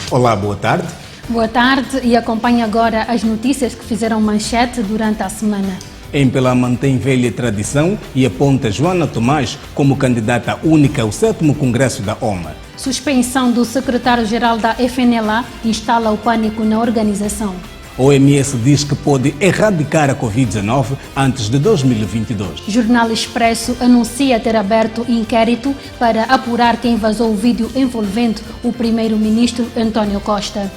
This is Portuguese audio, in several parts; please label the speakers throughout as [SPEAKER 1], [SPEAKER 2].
[SPEAKER 1] Olá, boa tarde.
[SPEAKER 2] Boa tarde e acompanhe agora as notícias que fizeram manchete durante a semana.
[SPEAKER 1] Empelá mantém velha tradição e aponta Joana Tomás como candidata única ao 7º Congresso da OMA.
[SPEAKER 2] Suspensão do secretário-geral da FNLA instala o pânico na organização.
[SPEAKER 1] A OMS diz que pode erradicar a Covid-19 antes de 2022.
[SPEAKER 2] Jornal Expresso anuncia ter aberto inquérito para apurar quem vazou o vídeo envolvendo o primeiro-ministro António Costa.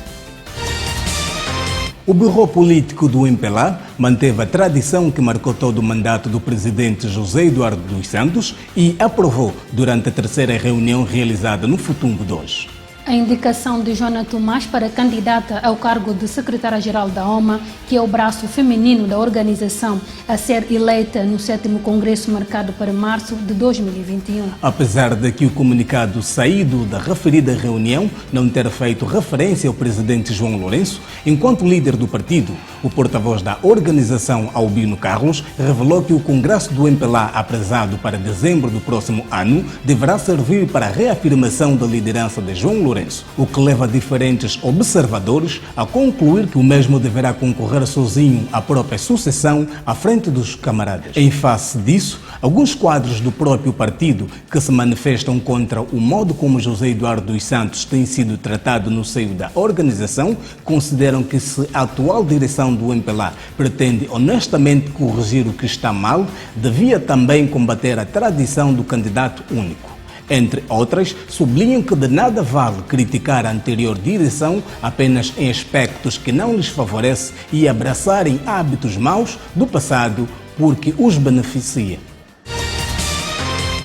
[SPEAKER 1] O Bureau Político do MPLA manteve a tradição que marcou todo o mandato do presidente José Eduardo dos Santos e aprovou durante a terceira reunião realizada no Futungo 2.
[SPEAKER 2] A indicação de Joana Tomás para candidata ao cargo de secretária-geral da OMA, que é o braço feminino da organização, a ser eleita no 7º Congresso marcado para março de 2021.
[SPEAKER 1] Apesar de que o comunicado saído da referida reunião não ter feito referência ao presidente João Lourenço, enquanto líder do partido, o porta-voz da organização, Albino Carlos, revelou que o Congresso do MPLA, apresado para dezembro do próximo ano, deverá servir para a reafirmação da liderança de João Lourenço, o que leva diferentes observadores a concluir que o mesmo deverá concorrer sozinho à própria sucessão à frente dos camaradas. Em face disso, alguns quadros do próprio partido que se manifestam contra o modo como José Eduardo dos Santos tem sido tratado no seio da organização consideram que se a atual direção do MPLA pretende honestamente corrigir o que está mal, devia também combater a tradição do candidato único. Entre outras, sublinham que de nada vale criticar a anterior direção apenas em aspectos que não lhes favorecem e abraçarem hábitos maus do passado porque os beneficia.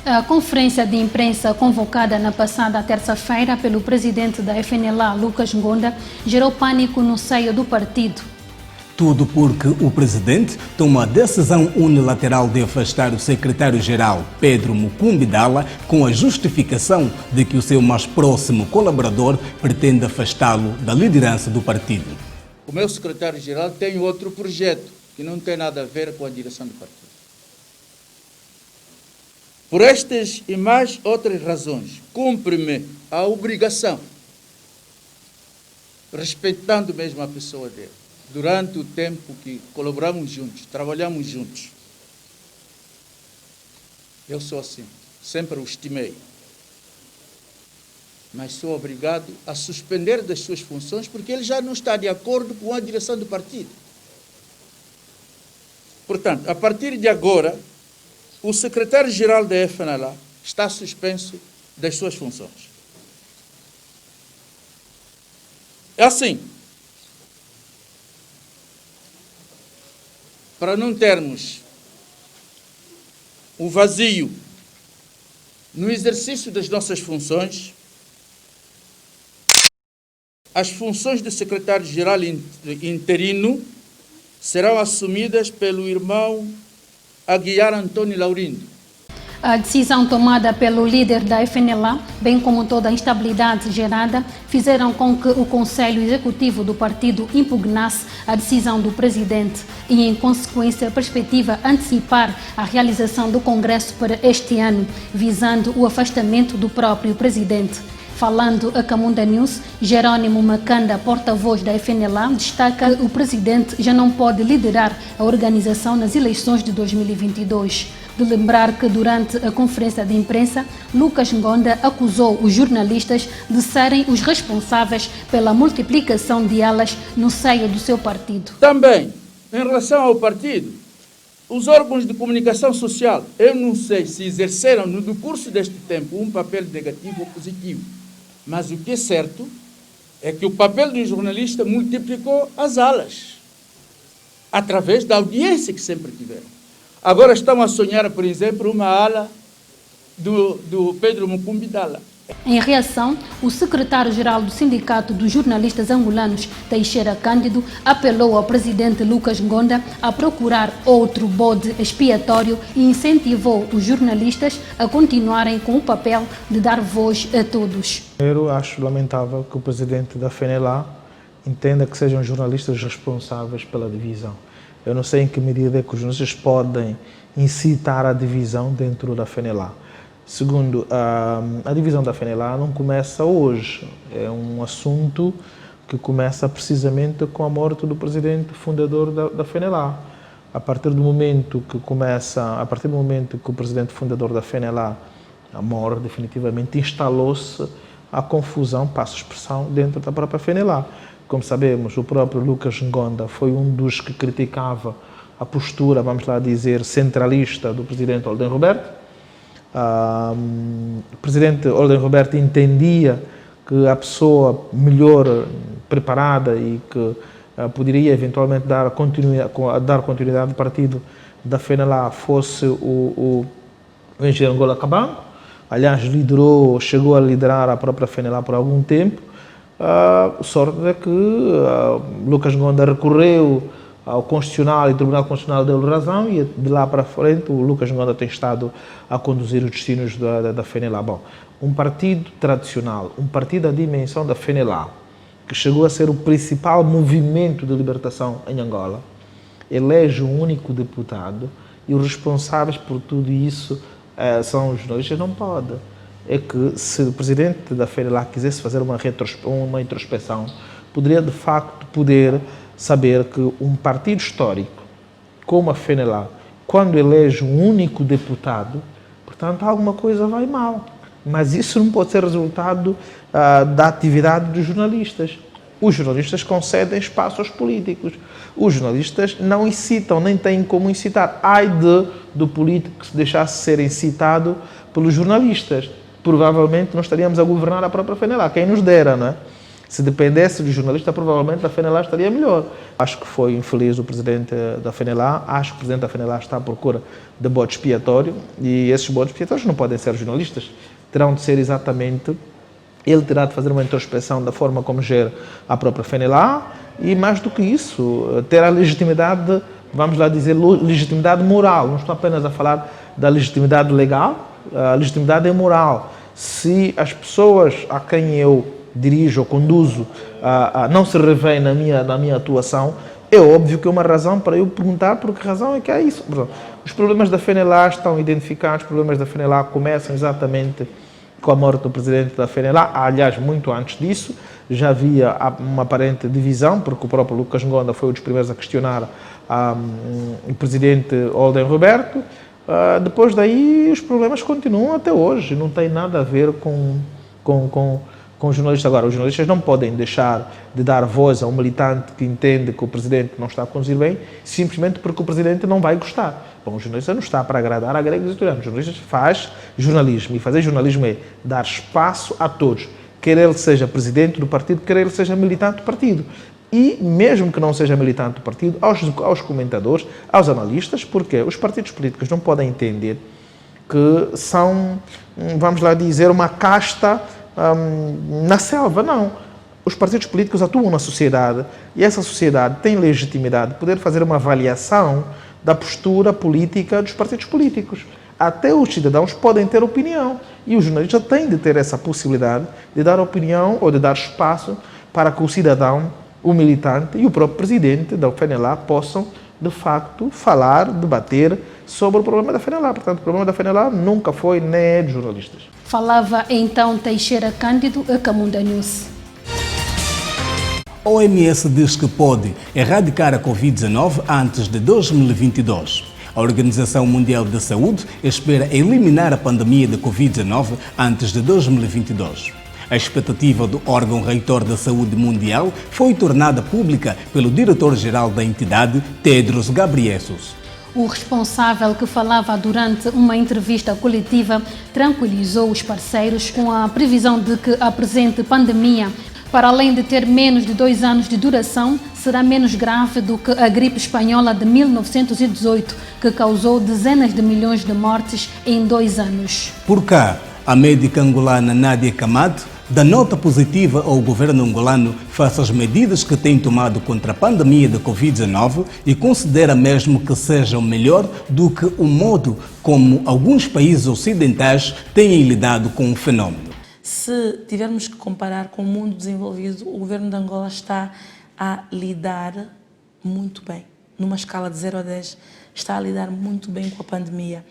[SPEAKER 2] A conferência de imprensa convocada na passada terça-feira pelo presidente da FNLA, Lucas Ngonda, gerou pânico no seio do partido.
[SPEAKER 1] Tudo porque o presidente toma a decisão unilateral de afastar o secretário-geral Pedro Mukumbidala com a justificação de que o seu mais próximo colaborador pretende afastá-lo da liderança do partido.
[SPEAKER 3] O meu secretário-geral tem outro projeto que não tem nada a ver com a direção do partido. Por estas e mais outras razões, cumpre-me a obrigação, respeitando mesmo a pessoa dele, durante o tempo que colaboramos juntos, trabalhamos juntos. Eu sou assim, sempre o estimei. Mas sou obrigado a suspender das suas funções porque ele já não está de acordo com a direção do partido. Portanto, a partir de agora, o secretário-geral da FNLA está suspenso das suas funções. É assim. Para não termos o vazio no exercício das nossas funções, as funções de secretário-geral interino serão assumidas pelo irmão Aguiar Antônio Laurindo.
[SPEAKER 2] A decisão tomada pelo líder da FNLA, bem como toda a instabilidade gerada, fizeram com que o Conselho Executivo do partido impugnasse a decisão do presidente e, em consequência, perspectiva antecipar a realização do Congresso para este ano, visando o afastamento do próprio presidente. Falando a Camunda News, Jerônimo Macanda, porta-voz da FNLA, destaca que o presidente já não pode liderar a organização nas eleições de 2022. De lembrar que durante a conferência de imprensa, Lucas Ngonda acusou os jornalistas de serem os responsáveis pela multiplicação de alas no seio do seu partido.
[SPEAKER 3] Também, em relação ao partido, os órgãos de comunicação social, eu não sei se exerceram no decurso deste tempo um papel negativo ou positivo, mas o que é certo é que o papel do jornalista multiplicou as alas, através da audiência que sempre tiveram. Agora estão a sonhar, por exemplo, uma ala do Pedro Mukumbidala.
[SPEAKER 2] Em reação, o secretário-geral do Sindicato dos Jornalistas Angolanos, Teixeira Cândido, apelou ao presidente Lucas Ngonda a procurar outro bode expiatório e incentivou os jornalistas a continuarem com o papel de dar voz a todos.
[SPEAKER 4] Primeiro, acho lamentável que o presidente da FNLA entenda que sejam jornalistas responsáveis pela divisão. Eu não sei em que medida que os jornalistas podem incitar a divisão dentro da FNLA. Segundo, a divisão da FENELA não começa hoje. É um assunto que começa precisamente com a morte do presidente fundador da FENELA. A partir do momento que o presidente fundador da FENELA morre, definitivamente instalou-se a confusão, passo a expressão, dentro da própria FENELA. Como sabemos, o próprio Lucas Ngonda foi um dos que criticava a postura, vamos lá dizer, centralista do presidente Olden Roberto. O presidente Olden Roberto entendia que a pessoa melhor preparada e que poderia eventualmente dar continuidade ao partido da FENELA fosse o engenheiro Angola Cabango. Aliás, chegou a liderar a própria FENELA por algum tempo. Sorte é que Lucas Ngonda recorreu ao Constitucional e o Tribunal Constitucional deu razão e de lá para frente o Lucas Ngonda tem estado a conduzir os destinos da FENELA. Bom, um partido tradicional, um partido da dimensão da FENELA, que chegou a ser o principal movimento de libertação em Angola, elege um único deputado e os responsáveis por tudo isso são os jornalistas. Não pode. É que se o presidente da FENELA quisesse fazer uma introspecção, poderia de facto saber que um partido histórico como a FENELA, quando elege um único deputado, portanto alguma coisa vai mal. Mas isso não pode ser resultado da atividade dos jornalistas. Os jornalistas concedem espaço aos políticos. Os jornalistas não incitam, nem têm como incitar. Ai do político que se deixasse ser incitado pelos jornalistas. Provavelmente não estaríamos a governar a própria FENELA. Quem nos dera, não é? Se dependesse do jornalista, provavelmente a FENELA estaria melhor. Acho que foi infeliz o presidente da FENELA. Acho que o presidente da FENELA está à procura de bode expiatório. E esses bodes expiatórios não podem ser jornalistas. Terão de ser exatamente... Ele terá de fazer uma introspecção da forma como gera a própria FENELA e, mais do que isso, ter a legitimidade, vamos lá dizer, legitimidade moral. Não estou apenas a falar da legitimidade legal, a legitimidade é moral. Se as pessoas a quem eu dirijo ou conduzo não se revêem na minha atuação, é óbvio que é uma razão para eu perguntar por que razão é que há isso. Os problemas da FENELA estão identificados, os problemas da FENELA começam exatamente com a morte do presidente da FENELA. Aliás, muito antes disso, já havia uma aparente divisão, porque o próprio Lucas Ngonda foi um dos primeiros a questionar o presidente Olden Roberto. Depois daí, os problemas continuam até hoje, não tem nada a ver com os jornalistas. Agora, os jornalistas não podem deixar de dar voz a um militante que entende que o presidente não está a conduzir bem, simplesmente porque o presidente não vai gostar. Bom, o jornalista não está para agradar a gregos e troianos. O jornalista faz jornalismo, e fazer jornalismo é dar espaço a todos, quer ele seja presidente do partido, quer ele seja militante do partido. E, mesmo que não seja militante do partido, aos comentadores, aos analistas, porque os partidos políticos não podem entender que são, vamos lá dizer, uma casta na selva. Não. Os partidos políticos atuam na sociedade e essa sociedade tem legitimidade de poder fazer uma avaliação da postura política dos partidos políticos. Até os cidadãos podem ter opinião e os jornalistas têm de ter essa possibilidade de dar opinião ou de dar espaço para que o cidadão, o militante e o próprio presidente da FENELA possam, de facto, falar, debater sobre o problema da FENELA. Portanto, o problema da FENELA nunca foi nem é de jornalistas.
[SPEAKER 2] Falava então Teixeira Cândido, a Camunda News.
[SPEAKER 1] A OMS diz que pode erradicar a Covid-19 antes de 2022. A Organização Mundial da Saúde espera eliminar a pandemia de Covid-19 antes de 2022. A expectativa do órgão reitor da saúde mundial foi tornada pública pelo diretor-geral da entidade, Tedros Ghebreyesus.
[SPEAKER 2] O responsável, que falava durante uma entrevista coletiva, tranquilizou os parceiros com a previsão de que a presente pandemia, para além de ter menos de 2 anos de duração, será menos grave do que a gripe espanhola de 1918, que causou dezenas de milhões de mortes em 2 anos.
[SPEAKER 1] Por cá, a médica angolana Nádia Camado dá nota positiva ao governo angolano face às medidas que tem tomado contra a pandemia da Covid-19 e considera mesmo que sejam melhor do que o modo como alguns países ocidentais têm lidado com o fenómeno.
[SPEAKER 5] Se tivermos que comparar com o mundo desenvolvido, o governo de Angola está a lidar muito bem. Numa escala de 0 a 10, está a lidar muito bem com a pandemia.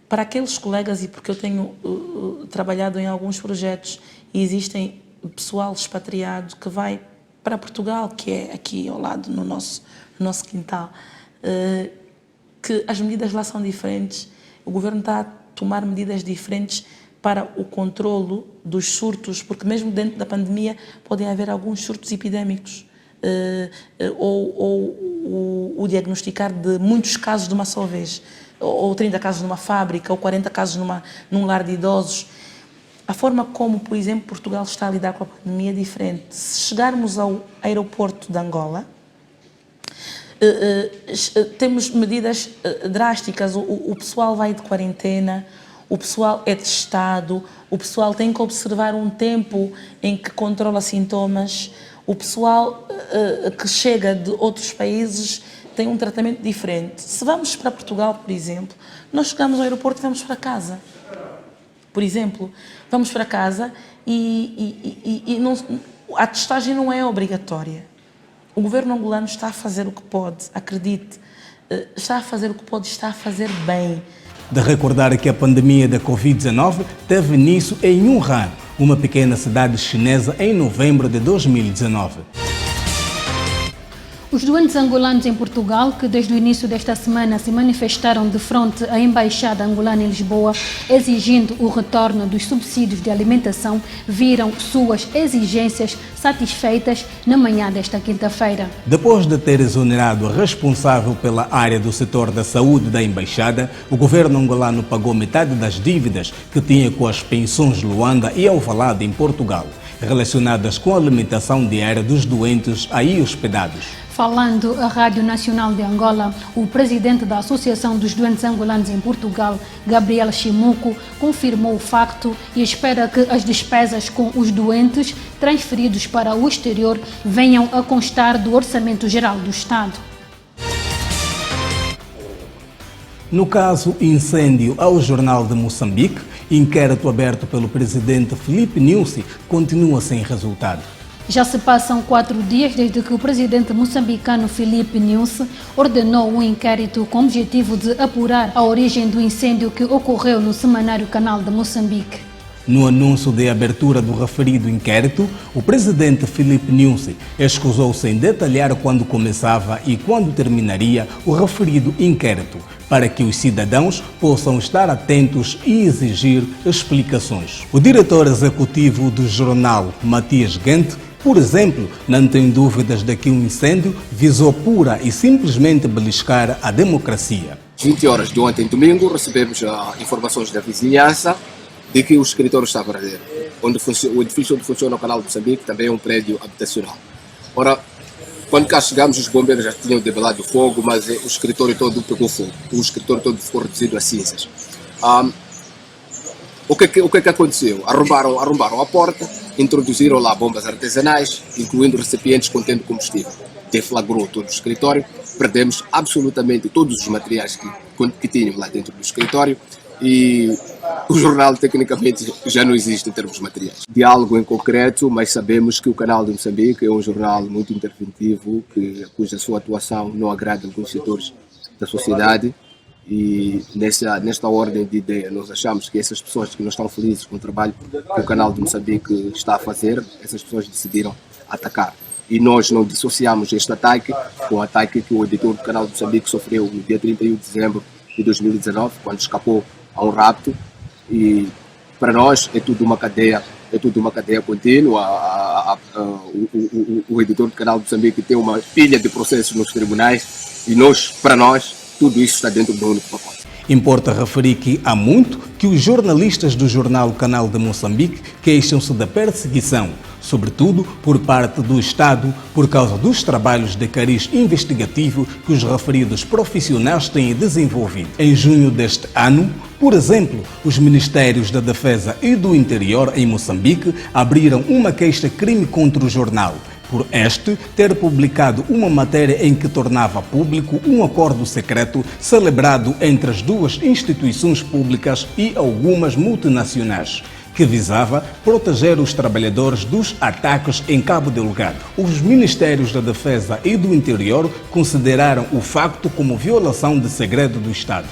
[SPEAKER 5] para aqueles colegas, e porque eu tenho trabalhado em alguns projetos e existem pessoal expatriado que vai para Portugal, que é aqui ao lado no nosso quintal, que as medidas lá são diferentes, o governo está a tomar medidas diferentes para o controlo dos surtos, porque mesmo dentro da pandemia podem haver alguns surtos epidémicos, ou o diagnosticar de muitos casos de uma só vez, ou 30 casos numa fábrica, ou 40 casos num lar de idosos. A forma como, por exemplo, Portugal está a lidar com a pandemia é diferente. Se chegarmos ao aeroporto de Angola, temos medidas drásticas. O pessoal vai de quarentena, o pessoal é testado, o pessoal tem que observar um tempo em que controla sintomas, o pessoal que chega de outros países tem um tratamento diferente. Se vamos para Portugal, por exemplo, nós chegamos ao aeroporto e vamos para casa. Por exemplo, vamos para casa e a testagem não é obrigatória. O governo angolano está a fazer o que pode, acredite, está a fazer o que pode, está a fazer bem.
[SPEAKER 1] De recordar que a pandemia da Covid-19 teve início em Wuhan, uma pequena cidade chinesa, em novembro de 2019.
[SPEAKER 2] Os doentes angolanos em Portugal, que desde o início desta semana se manifestaram de frente à Embaixada Angolana em Lisboa, exigindo o retorno dos subsídios de alimentação, viram suas exigências satisfeitas na manhã desta quinta-feira.
[SPEAKER 1] Depois de ter exonerado o responsável pela área do setor da saúde da Embaixada, o governo angolano pagou metade das dívidas que tinha com as pensões de Luanda e Alvalade em Portugal, relacionadas com a alimentação diária dos doentes aí hospedados.
[SPEAKER 2] Falando à Rádio Nacional de Angola, o presidente da Associação dos Doentes Angolanos em Portugal, Gabriel Chimuco, confirmou o facto e espera que as despesas com os doentes transferidos para o exterior venham a constar do Orçamento Geral do Estado.
[SPEAKER 1] No caso incêndio ao Jornal de Moçambique, inquérito aberto pelo presidente Filipe Nyusi continua sem resultado.
[SPEAKER 2] Já se passam 4 dias desde que o presidente moçambicano Filipe Nyusi ordenou um inquérito com o objetivo de apurar a origem do incêndio que ocorreu no semanário Canal de Moçambique.
[SPEAKER 1] No anúncio de abertura do referido inquérito, o presidente Filipe Nyusi escusou-se em detalhar quando começava e quando terminaria o referido inquérito, para que os cidadãos possam estar atentos e exigir explicações. O diretor executivo do jornal, Matias Gente, por exemplo, não tem dúvidas de que o incêndio visou pura e simplesmente beliscar a democracia.
[SPEAKER 6] 20 horas de ontem, domingo, recebemos informações da vizinhança de que o escritório estava a arder. O edifício onde funciona o Canal de Moçambique também é um prédio habitacional. Ora, quando cá chegamos, os bombeiros já tinham debelado o fogo, mas o escritório todo pegou fogo. O escritório todo ficou reduzido a cinzas. O que aconteceu? Arrombaram a porta, introduziram lá bombas artesanais, incluindo recipientes contendo combustível. Deflagrou todo o escritório, perdemos absolutamente todos os materiais que tinham lá dentro do escritório e o jornal tecnicamente já não existe em termos materiais. Diálogo em concreto, mas sabemos que o Canal de Moçambique é um jornal muito interventivo, cuja sua atuação não agrada alguns setores da sociedade. E nesta ordem de ideia, nós achamos que essas pessoas que não estão felizes com o trabalho que o Canal de Moçambique está a fazer, essas pessoas decidiram atacar. E nós não dissociamos este ataque com o ataque que o editor do Canal de Moçambique sofreu no dia 31 de dezembro de 2019, quando escapou a um rapto. E para nós é tudo uma cadeia contínua. O editor do Canal de Moçambique tem uma pilha de processos nos tribunais e para nós, tudo isso está dentro do único pacote.
[SPEAKER 1] Importa referir que há muito que os jornalistas do jornal Canal de Moçambique queixam-se da perseguição, sobretudo por parte do Estado, por causa dos trabalhos de cariz investigativo que os referidos profissionais têm desenvolvido. Em junho deste ano, por exemplo, os Ministérios da Defesa e do Interior em Moçambique abriram uma queixa-crime contra o jornal, por este ter publicado uma matéria em que tornava público um acordo secreto celebrado entre as duas instituições públicas e algumas multinacionais, que visava proteger os trabalhadores dos ataques em Cabo Delgado. Os Ministérios da Defesa e do Interior consideraram o facto como violação de segredo do Estado.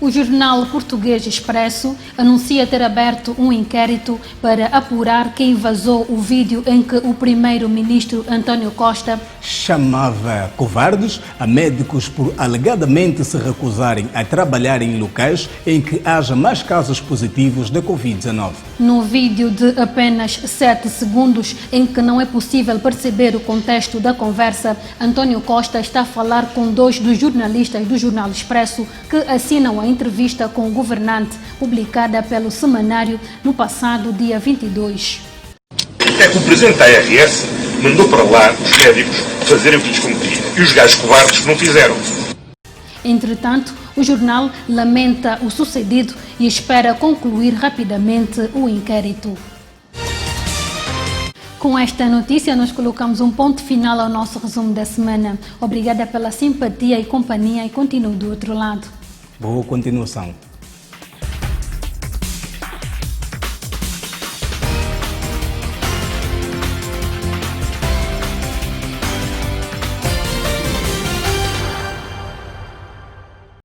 [SPEAKER 2] O jornal português Expresso anuncia ter aberto um inquérito para apurar quem vazou o vídeo em que o primeiro-ministro António Costa
[SPEAKER 1] chamava covardes a médicos por alegadamente se recusarem a trabalhar em locais em que haja mais casos positivos da Covid-19.
[SPEAKER 2] No vídeo de apenas 7 segundos, em que não é possível perceber o contexto da conversa, António Costa está a falar com 2 dos jornalistas do jornal Expresso que assinam a entrevista com o governante, publicada pelo Semanário no passado dia 22.
[SPEAKER 7] É que o presidente da ARS mandou para lá os médicos fazerem o que lhes competia e os gajos covardes não fizeram.
[SPEAKER 2] Entretanto, o jornal lamenta o sucedido e espera concluir rapidamente o inquérito. Com esta notícia, nós colocamos um ponto final ao nosso resumo da semana. Obrigada pela simpatia e companhia e continuo do outro lado.
[SPEAKER 1] Boa continuação.